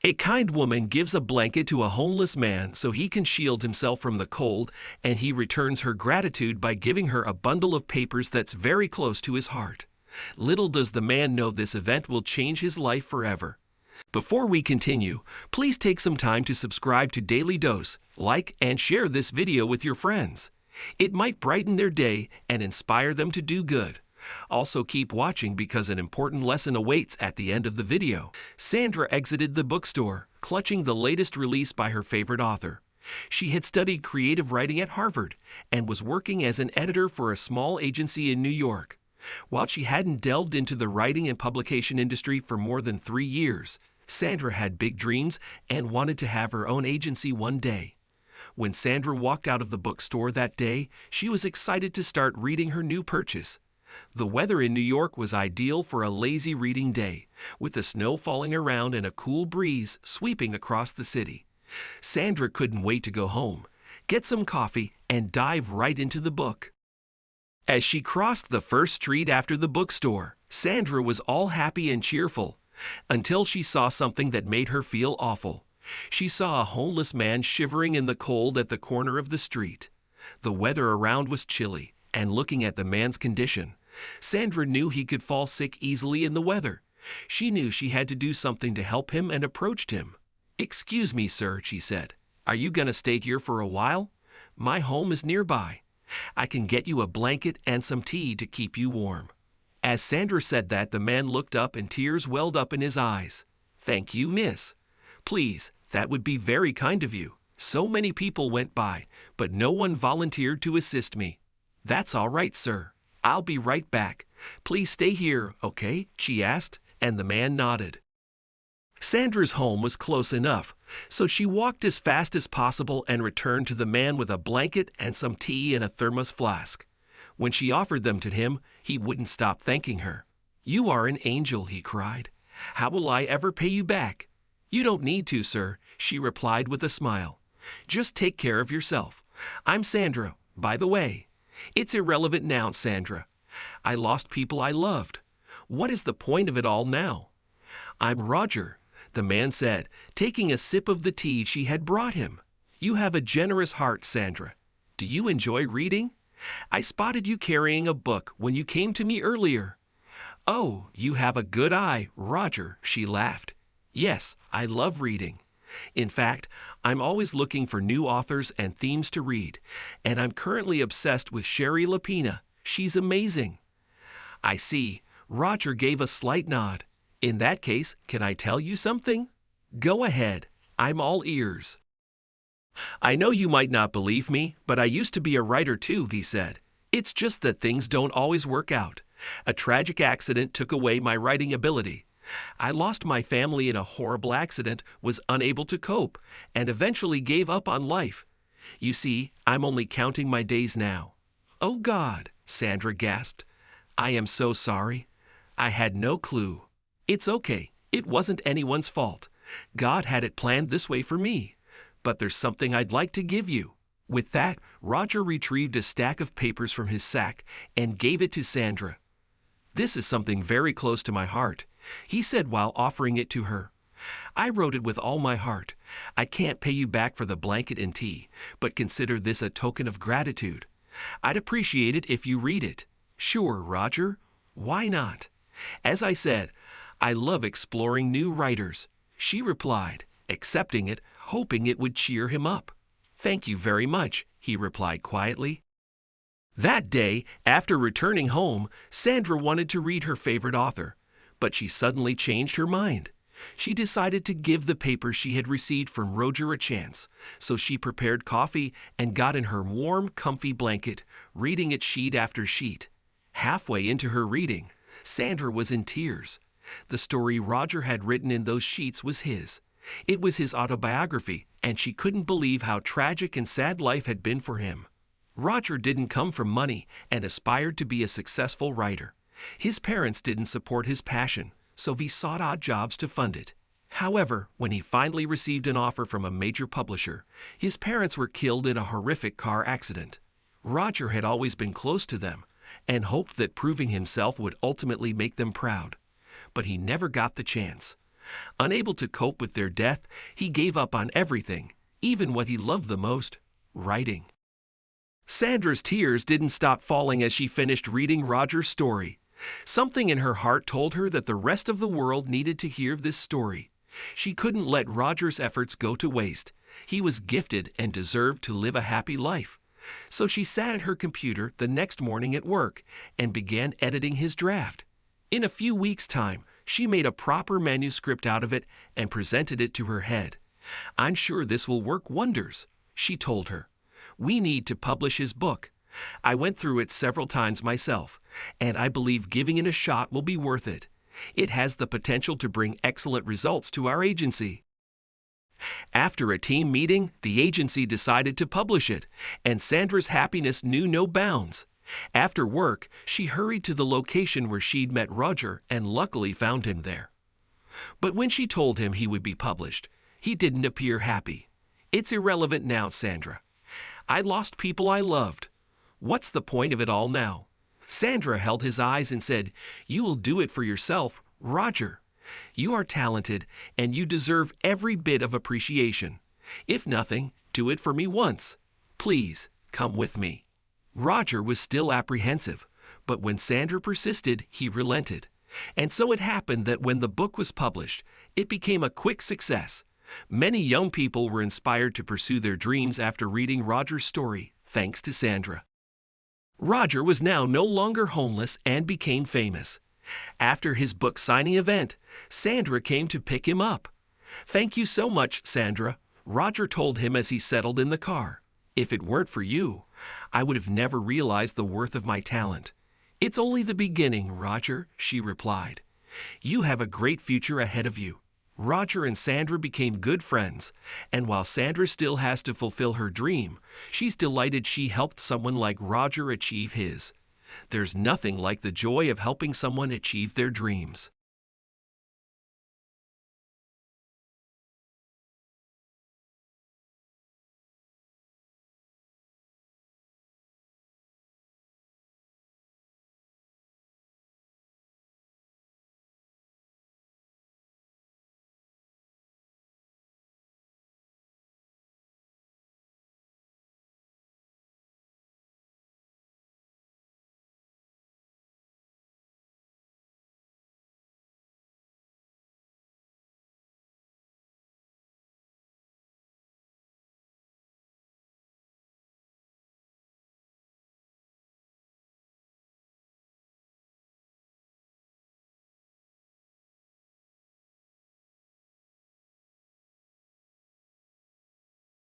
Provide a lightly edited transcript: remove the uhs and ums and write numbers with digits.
A kind woman gives a blanket to a homeless man so he can shield himself from the cold, and he returns her gratitude by giving her a bundle of papers that's very close to his heart. Little does the man know this event will change his life forever. Before we continue, please take some time to subscribe to Dailydose, like and share this video with your friends. It might brighten their day and inspire them to do good. Also keep watching because an important lesson awaits at the end of the video. Sandra exited the bookstore, clutching the latest release by her favorite author. She had studied creative writing at Harvard and was working as an editor for a small agency in New York. While she hadn't delved into the writing and publication industry for more than 3 years, Sandra had big dreams and wanted to have her own agency one day. When Sandra walked out of the bookstore that day, she was excited to start reading her new purchase. The weather in New York was ideal for a lazy reading day, with the snow falling around and a cool breeze sweeping across the city. Sandra couldn't wait to go home, get some coffee, and dive right into the book. As she crossed the first street after the bookstore, Sandra was all happy and cheerful, until she saw something that made her feel awful. She saw a homeless man shivering in the cold at the corner of the street. The weather around was chilly, and looking at the man's condition, Sandra knew he could fall sick easily in the weather. She knew she had to do something to help him and approached him. "Excuse me, sir," she said. "Are you going to stay here for a while? My home is nearby. I can get you a blanket and some tea to keep you warm." As Sandra said that, the man looked up and tears welled up in his eyes. "Thank you, miss. Please, that would be very kind of you. So many people went by, but no one volunteered to assist me." "That's all right, sir. I'll be right back. Please stay here, okay?" she asked, and the man nodded. Sandra's home was close enough, so she walked as fast as possible and returned to the man with a blanket and some tea in a thermos flask. When she offered them to him, he wouldn't stop thanking her. "You are an angel," he cried. "How will I ever pay you back?" "You don't need to, sir," she replied with a smile. "Just take care of yourself. I'm Sandra, by the way." "It's irrelevant now, Sandra. I lost people I loved. What is the point of it all now?" "I'm Roger," the man said, taking a sip of the tea she had brought him. "You have a generous heart, Sandra. Do you enjoy reading? I spotted you carrying a book when you came to me earlier." "Oh, you have a good eye, Roger," she laughed. "Yes, I love reading. In fact, I'm always looking for new authors and themes to read, and I'm currently obsessed with Sherry Lapina. She's amazing." "I see." Roger gave a slight nod. "In that case, can I tell you something?" "Go ahead. I'm all ears." "I know you might not believe me, but I used to be a writer too," he said. "It's just that things don't always work out. A tragic accident took away my writing ability. I lost my family in a horrible accident, was unable to cope, and eventually gave up on life. You see, I'm only counting my days now." "Oh God," Sandra gasped. "I am so sorry. I had no clue." "It's okay. It wasn't anyone's fault. God had it planned this way for me. But there's something I'd like to give you." With that, Roger retrieved a stack of papers from his sack and gave it to Sandra. "This is something very close to my heart," he said while offering it to her. "I wrote it with all my heart. I can't pay you back for the blanket and tea, but consider this a token of gratitude. I'd appreciate it if you read it." "Sure, Roger. Why not? As I said, I love exploring new writers," she replied, accepting it, hoping it would cheer him up. "Thank you very much," he replied quietly. That day, after returning home, Sandra wanted to read her favorite author, but she suddenly changed her mind. She decided to give the paper she had received from Roger a chance, so she prepared coffee and got in her warm, comfy blanket, reading it sheet after sheet. Halfway into her reading, Sandra was in tears. The story Roger had written in those sheets was his. It was his autobiography, and she couldn't believe how tragic and sad life had been for him. Roger didn't come from money and aspired to be a successful writer. His parents didn't support his passion, so he sought odd jobs to fund it. However, when he finally received an offer from a major publisher, his parents were killed in a horrific car accident. Roger had always been close to them and hoped that proving himself would ultimately make them proud. But he never got the chance. Unable to cope with their death, he gave up on everything, even what he loved the most, writing. Sandra's tears didn't stop falling as she finished reading Roger's story. Something in her heart told her that the rest of the world needed to hear this story. She couldn't let Roger's efforts go to waste. He was gifted and deserved to live a happy life. So she sat at her computer the next morning at work and began editing his draft. In a few weeks' time, she made a proper manuscript out of it and presented it to her head. "I'm sure this will work wonders," she told her. "We need to publish his book. I went through it several times myself, and I believe giving it a shot will be worth it. It has the potential to bring excellent results to our agency." After a team meeting, the agency decided to publish it, and Sandra's happiness knew no bounds. After work, she hurried to the location where she'd met Roger and luckily found him there. But when she told him he would be published, he didn't appear happy. "It's irrelevant now, Sandra. I lost people I loved. What's the point of it all now?" Sandra held his eyes and said, "You will do it for yourself, Roger. You are talented, and you deserve every bit of appreciation. If nothing, do it for me once. Please, come with me." Roger was still apprehensive, but when Sandra persisted, he relented. And so it happened that when the book was published, it became a quick success. Many young people were inspired to pursue their dreams after reading Roger's story, thanks to Sandra. Roger was now no longer homeless and became famous. After his book signing event, Sandra came to pick him up. "Thank you so much, Sandra," Roger told him as he settled in the car. "If it weren't for you, I would have never realized the worth of my talent." "It's only the beginning, Roger," she replied. "You have a great future ahead of you." Roger and Sandra became good friends, and while Sandra still has to fulfill her dream, she's delighted she helped someone like Roger achieve his. There's nothing like the joy of helping someone achieve their dreams.